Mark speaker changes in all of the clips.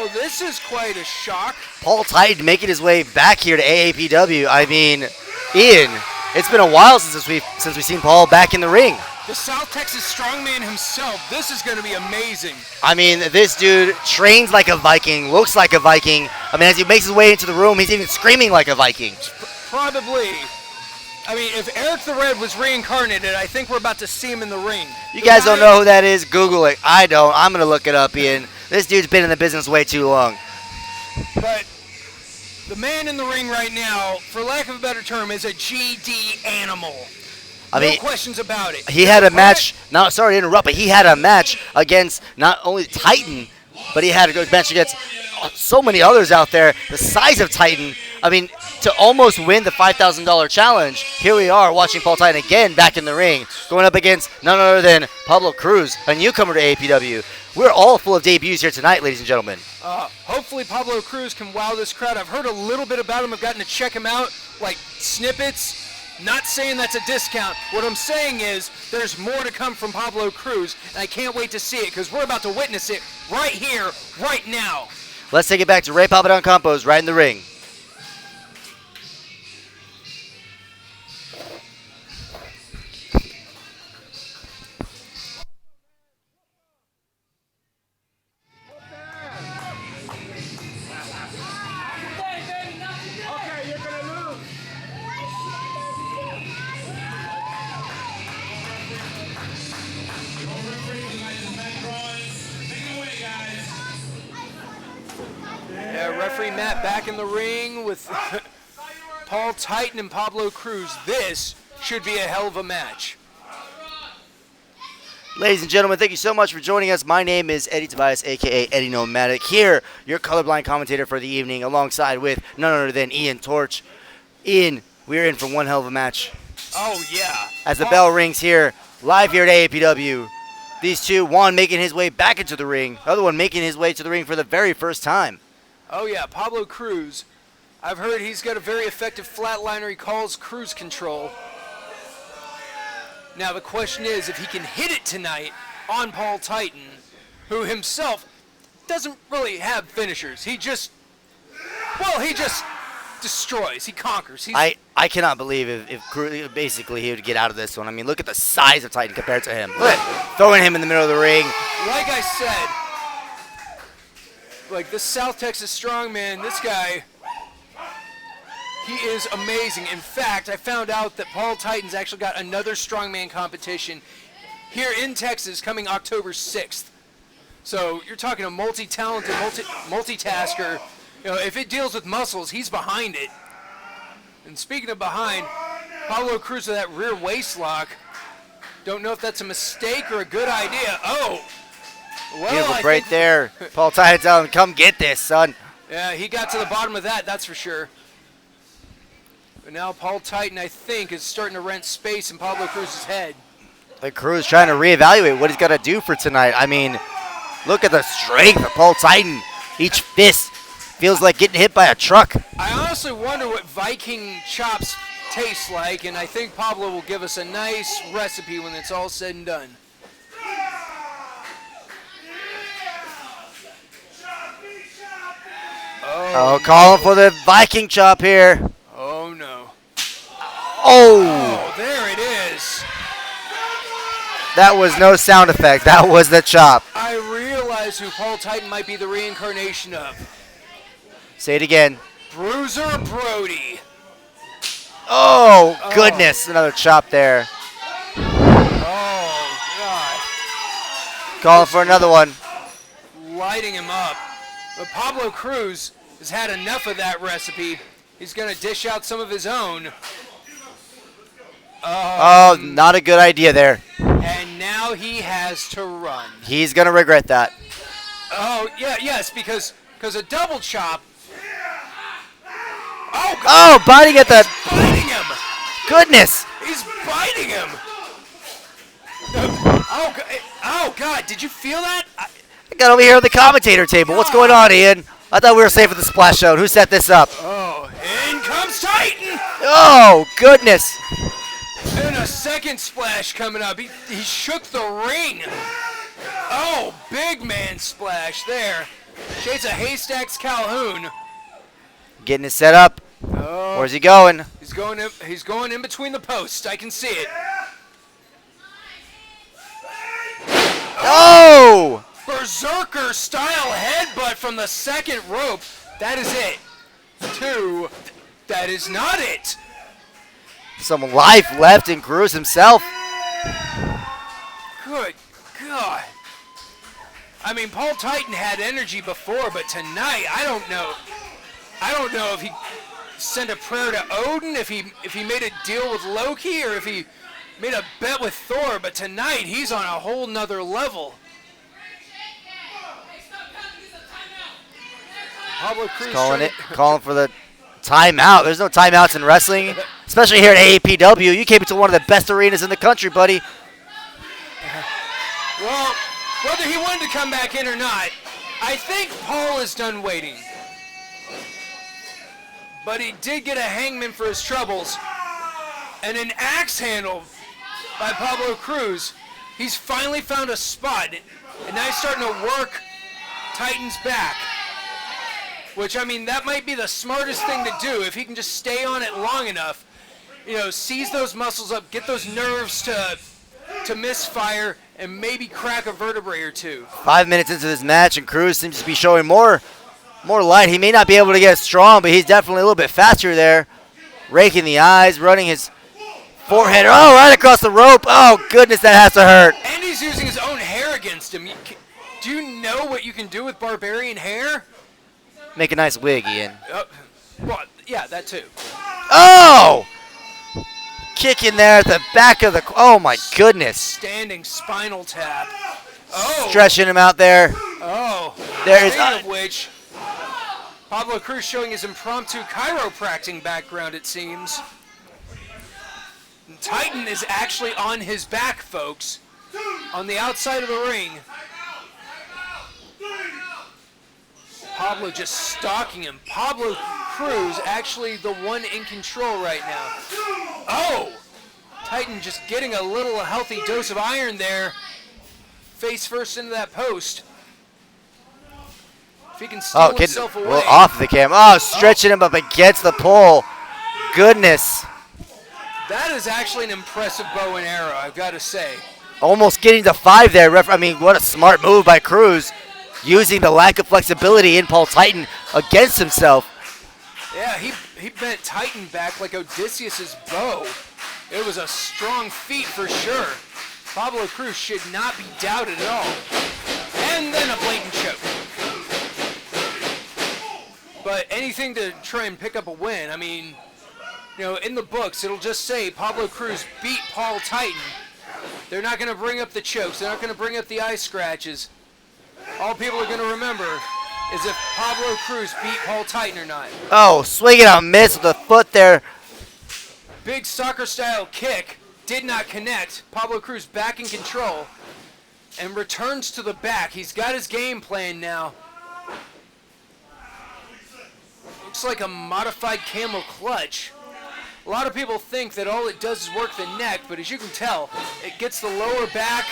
Speaker 1: Oh, this is quite a shock.
Speaker 2: Paul Titan making his way back here to AAPW. I mean, Ian, it's been a while since we've seen Paul back in the ring.
Speaker 1: The South Texas strongman himself. This is going to be amazing.
Speaker 2: I mean, this dude trains like a Viking, looks like a Viking. I mean, as he makes his way into the room, he's even screaming like a Viking.
Speaker 1: Probably. I mean, if Eric the Red was reincarnated, I think we're about to see him in the ring.
Speaker 2: You guys don't know who that is? Google it. I don't. I'm going to look it up, Ian. This dude's been in the business way too long.
Speaker 1: But the man in the ring right now, for lack of a better term, is a GD animal. No questions about it.
Speaker 2: He had a match. No, sorry to interrupt, but he had a match against not only Titan, but he had a good match against so many others out there. The size of Titan. I mean, to almost win the $5,000 challenge, here we are watching Paul Titan again back in the ring, going up against none other than Pablo Cruz, a newcomer to AAPW. We're all full of debuts here tonight, ladies and gentlemen.
Speaker 1: Hopefully Pablo Cruz can wow this crowd. I've heard a little bit about him. I've gotten to check him out, like snippets. Not saying that's a discount. What I'm saying is there's more to come from Pablo Cruz, and I can't wait to see it because we're about to witness it right here, right now.
Speaker 2: Let's take it back to Ray Papadon Campos right in the ring.
Speaker 1: Referee Matt back in the ring with Paul Titan and Pablo Cruz. This should be a hell of a match.
Speaker 2: Ladies and gentlemen, thank you so much for joining us. My name is Eddie Tobias, a.k.a. Eddie Nomadic, here, your colorblind commentator for the evening, alongside with none other than Ian Torch. Ian, we're in for one hell of a match.
Speaker 1: Oh, yeah.
Speaker 2: As the bell rings here, live here at AAPW, these two, one making his way back into the ring, the other one making his way to the ring for the very first time.
Speaker 1: Oh, yeah, Pablo Cruz. I've heard he's got a very effective flatliner he calls cruise control. Now, the question is if he can hit it tonight on Paul Titan, who himself doesn't really have finishers. He just destroys. He conquers.
Speaker 2: I cannot believe if Cruz, basically he would get out of this one. I mean, look at the size of Titan compared to him. Look at throwing him in the middle of the ring.
Speaker 1: Like I said, like this South Texas strongman, this guy, he is amazing. In fact, I found out that Paul Titan's actually got another strongman competition here in Texas coming October 6th. So you're talking a multi-talented, multitasker. You know, if it deals with muscles, he's behind it. And speaking of behind, Pablo Cruz with that rear waist lock. Don't know if that's a mistake or a good idea. Oh! Well,
Speaker 2: beautiful right there. Paul Titan telling him, come get this, son.
Speaker 1: Yeah, he got to the bottom of that, that's for sure. But now Paul Titan, I think, is starting to rent space in Pablo Cruz's head.
Speaker 2: Like Cruz trying to reevaluate what he's got to do for tonight. I mean, look at the strength of Paul Titan. Each fist feels like getting hit by a truck.
Speaker 1: I honestly wonder what Viking chops taste like, and I think Pablo will give us a nice recipe when it's all said and done.
Speaker 2: Oh, calling for the Viking chop here.
Speaker 1: Oh, no.
Speaker 2: Oh,
Speaker 1: there it is.
Speaker 2: That was no sound effect. That was the chop.
Speaker 1: I realize who Paul Titan might be the reincarnation of.
Speaker 2: Say it again.
Speaker 1: Bruiser Brody.
Speaker 2: Oh, goodness. Another chop there.
Speaker 1: Oh, God.
Speaker 2: Calling for another one.
Speaker 1: Lighting him up. But Pablo Cruz has had enough of that recipe. He's going to dish out some of his own.
Speaker 2: Oh, not a good idea there.
Speaker 1: And now he has to run.
Speaker 2: He's going to regret that.
Speaker 1: Oh, yeah, yes, because a double chop. Oh, God.
Speaker 2: Oh, biting at the...
Speaker 1: He's biting him.
Speaker 2: Goodness.
Speaker 1: He's biting him. Oh, God, did you feel that?
Speaker 2: I got over here on the commentator table. What's going on, Ian? I thought we were safe at the splash zone. Who set this up?
Speaker 1: Oh, in comes Titan.
Speaker 2: Oh, goodness.
Speaker 1: And a second splash coming up. He shook the ring. Oh, big man splash there. Shades of Haystacks Calhoun.
Speaker 2: Getting it set up.
Speaker 1: Oh,
Speaker 2: Where's he going?
Speaker 1: he's going in between the posts. I can see it.
Speaker 2: Oh!
Speaker 1: Berserker style headbutt from the second rope. That is it. 2. That is not it.
Speaker 2: Some life left in Cruz himself.
Speaker 1: Good God. I mean, Paul Titan had energy before, but tonight, I don't know. I don't know if he sent a prayer to Odin, if he made a deal with Loki, or if he made a bet with Thor, but tonight he's on a whole nother level. Pablo Cruz
Speaker 2: Calling for the timeout. There's no timeouts in wrestling, especially here at AAPW. You came into one of the best arenas in the country, buddy.
Speaker 1: Well, whether he wanted to come back in or not, I think Paul is done waiting. But he did get a hangman for his troubles. And an axe handle by Pablo Cruz. He's finally found a spot. And now he's starting to work Titan's back. Which, I mean, that might be the smartest thing to do if he can just stay on it long enough. You know, seize those muscles up, get those nerves to misfire, and maybe crack a vertebrae or two.
Speaker 2: 5 minutes into this match, and Cruz seems to be showing more light. He may not be able to get strong, but he's definitely a little bit faster there. Raking the eyes, running his forehead. Oh, right across the rope. Oh, goodness, that has to hurt.
Speaker 1: And he's using his own hair against him. Do you know what you can do with barbarian hair?
Speaker 2: Make a nice wig, Ian.
Speaker 1: Well, yeah, that too.
Speaker 2: Oh! Kick in there at the back of the... Oh, my goodness.
Speaker 1: Standing spinal tap. Oh.
Speaker 2: Stretching him out there.
Speaker 1: Oh.
Speaker 2: There is...
Speaker 1: Speaking of which, Pablo Cruz showing his impromptu chiropractic background, it seems. And Titan is actually on his back, folks. On the outside of the ring. Pablo just stalking him. Pablo Cruz actually the one in control right now. Oh! Titan just getting a little healthy dose of iron there. Face first into that post. If he can steal himself away.
Speaker 2: Well, off the camera. Oh, stretching him up against the pole. Goodness.
Speaker 1: That is actually an impressive bow and arrow, I've got to say.
Speaker 2: Almost getting to 5 there. I mean, what a smart move by Cruz. Using the lack of flexibility in Paul Titan against himself.
Speaker 1: Yeah, he bent Titan back like Odysseus' bow. It was a strong feat for sure. Pablo Cruz should not be doubted at all. And then a blatant choke. But anything to try and pick up a win. I mean, you know, in the books, it'll just say Pablo Cruz beat Paul Titan. They're not going to bring up the chokes. They're not going to bring up the eye scratches. All people are going to remember is if Pablo Cruz beat Paul Titan or not.
Speaker 2: Oh, swinging a miss with the foot there.
Speaker 1: Big soccer-style kick did not connect. Pablo Cruz back in control and returns to the back. He's got his game plan now. Looks like a modified camel clutch. A lot of people think that all it does is work the neck, but as you can tell, it gets the lower back,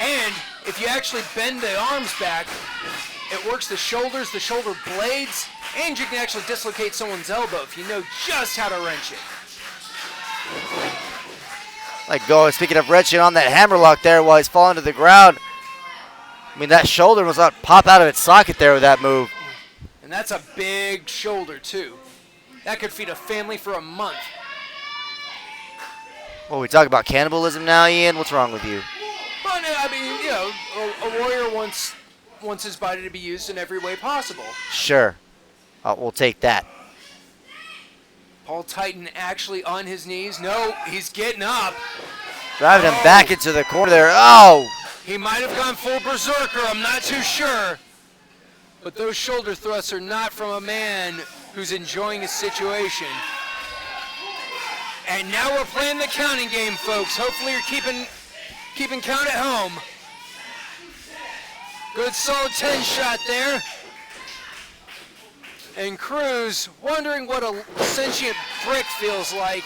Speaker 1: and if you actually bend the arms back, it works the shoulders, the shoulder blades, and you can actually dislocate someone's elbow if you know just how to wrench it.
Speaker 2: Speaking of wrenching on that hammerlock there while he's falling to the ground. I mean, that shoulder was not pop out of its socket there with that move.
Speaker 1: And that's a big shoulder, too. That could feed a family for a month.
Speaker 2: Well, we talk about cannibalism now, Ian? What's wrong with you?
Speaker 1: Well, no, I mean, you know, a warrior wants his body to be used in every way possible.
Speaker 2: Sure. We'll take that.
Speaker 1: Paul Titan actually on his knees. No, he's getting up.
Speaker 2: Driving him back into the corner there. Oh!
Speaker 1: He might have gone full berserker. I'm not too sure. But those shoulder thrusts are not from a man who's enjoying his situation. And now we're playing the counting game, folks. Hopefully you're keeping count at home. Good solid 10 shot there. And Cruz wondering what a sentient brick feels like.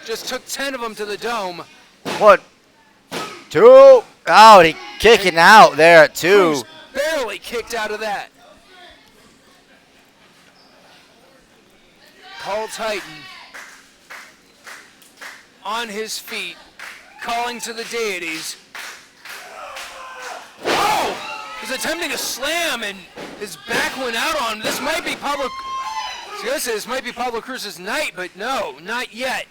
Speaker 1: Just took 10 of them to the dome.
Speaker 2: 1, 2. Oh, and he kicking out there at 2.
Speaker 1: Cruz barely kicked out of that. Paul Titan on his feet, calling to the deities. Oh! He's attempting a slam and his back went out on him. This might be Pablo. This might be Pablo Cruz's night, but no, not yet.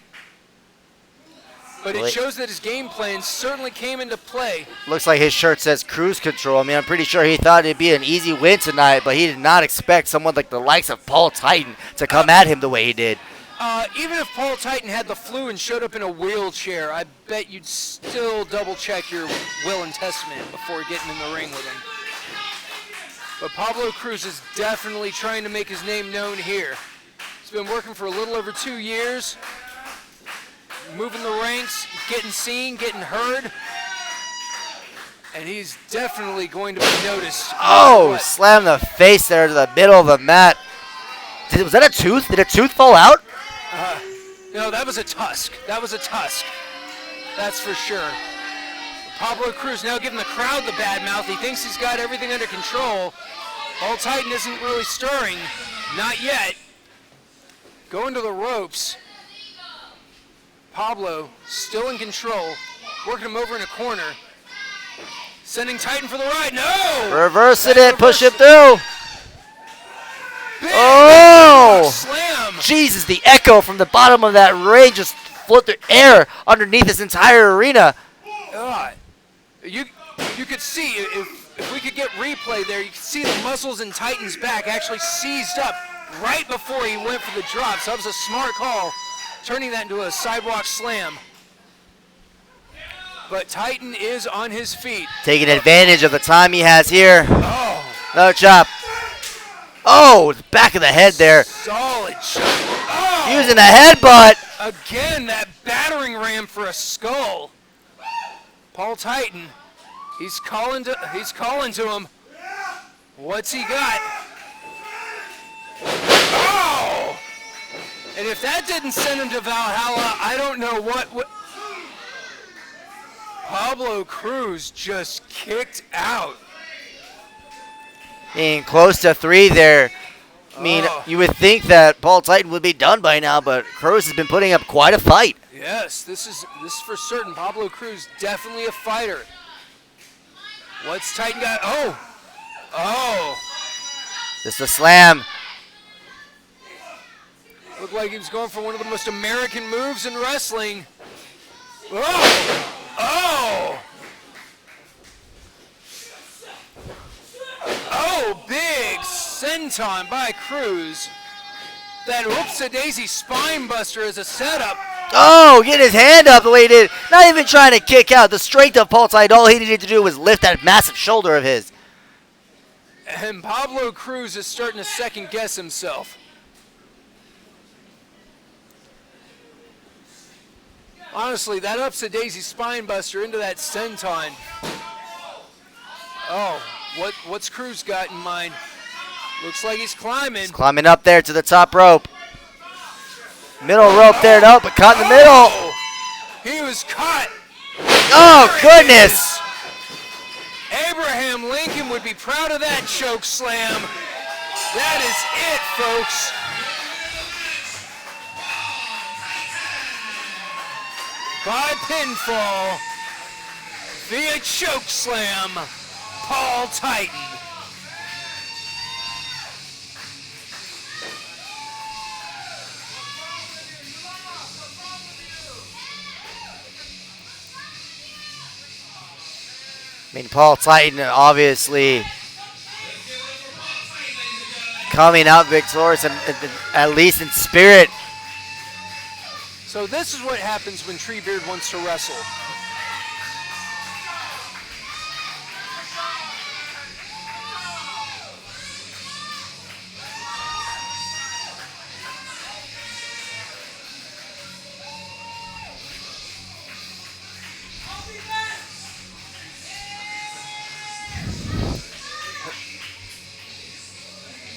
Speaker 1: But it shows that his game plan certainly came into play.
Speaker 2: Looks like his shirt says cruise control. I mean, I'm pretty sure he thought it'd be an easy win tonight, but he did not expect someone like the likes of Paul Titan to come at him the way he did.
Speaker 1: Even if Paul Titan had the flu and showed up in a wheelchair, I bet you'd still double-check your will and testament before getting in the ring with him. But Pablo Cruz is definitely trying to make his name known here. He's been working for a little over 2 years, moving the ranks, getting seen, getting heard, and he's definitely going to be noticed.
Speaker 2: Oh, slam the face there to the middle of the mat. Was that a tooth? Did a tooth fall out?
Speaker 1: No, that was a tusk. That was a tusk. That's for sure. Pablo Cruz now giving the crowd the bad mouth. He thinks he's got everything under control. Paul Titan isn't really stirring. Not yet. Going to the ropes. Pablo still in control. Working him over in a corner. Sending Titan for the ride. No!
Speaker 2: Reversing it. Push it through. Oh!
Speaker 1: Slam!
Speaker 2: Jesus, the echo from the bottom of that ring just float through air underneath this entire arena.
Speaker 1: You could see, if we could get replay there, you could see the muscles in Titan's back actually seized up right before he went for the drop. So that was a smart call, turning that into a sidewalk slam. But Titan is on his feet.
Speaker 2: Taking advantage of the time he has here.
Speaker 1: Oh.
Speaker 2: Another chop. Oh, the back of the head there.
Speaker 1: Solid shot. Oh.
Speaker 2: Using a headbutt.
Speaker 1: Again, that battering ram for a skull. Paul Titan, he's calling to him. What's he got? Oh! And if that didn't send him to Valhalla, I don't know what. Pablo Cruz just kicked out.
Speaker 2: Being close to 3 there. I mean, you would think that Paul Titan would be done by now, but Cruz has been putting up quite a fight.
Speaker 1: Yes, this is for certain. Pablo Cruz definitely a fighter. What's Titan got? Oh.
Speaker 2: Just a slam.
Speaker 1: Looked like he was going for one of the most American moves in wrestling. Oh, big senton by Cruz. That whoopsie-daisy spine buster is a setup.
Speaker 2: Oh, get his hand up the way he did. Not even trying to kick out. The strength of Paul Titan, all he needed to do was lift that massive shoulder of his.
Speaker 1: And Pablo Cruz is starting to second-guess himself. Honestly, that upside-daisy spine buster into that senton. Oh, what's Cruz got in mind? Looks like he's climbing.
Speaker 2: He's climbing up there to the top rope. Middle rope there, no, but caught in the middle.
Speaker 1: He was caught.
Speaker 2: Oh, goodness.
Speaker 1: Abraham Lincoln would be proud of that choke slam. That is it, folks. By pinfall, via choke slam, Paul Titan.
Speaker 2: I mean, Paul Titan obviously coming out victorious, and at least in spirit.
Speaker 1: So this is what happens when Treebeard wants to wrestle.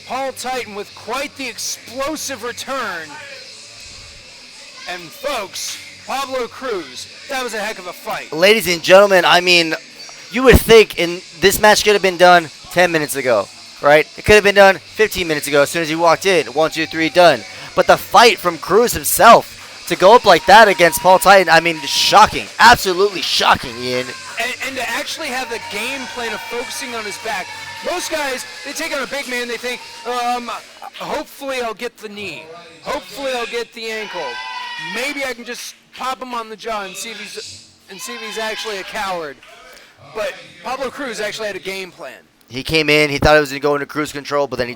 Speaker 1: Paul Titan with quite the explosive return. And folks, Pablo Cruz, that was a heck of a fight.
Speaker 2: Ladies and gentlemen, I mean, you would think this match could have been done 10 minutes ago, right? It could have been done 15 minutes ago as soon as he walked in. 1, 2, 3, done. But the fight from Cruz himself to go up like that against Paul Titan, I mean, shocking. Absolutely shocking, Ian.
Speaker 1: And to actually have the game plan of focusing on his back. Most guys, they take on a big man, they think, hopefully I'll get the knee. Hopefully I'll get the ankle. Maybe I can just pop him on the jaw and see if he's actually a coward. But Pablo Cruz actually had a game plan.
Speaker 2: He came in, he thought he was going to go into cruise control, but then he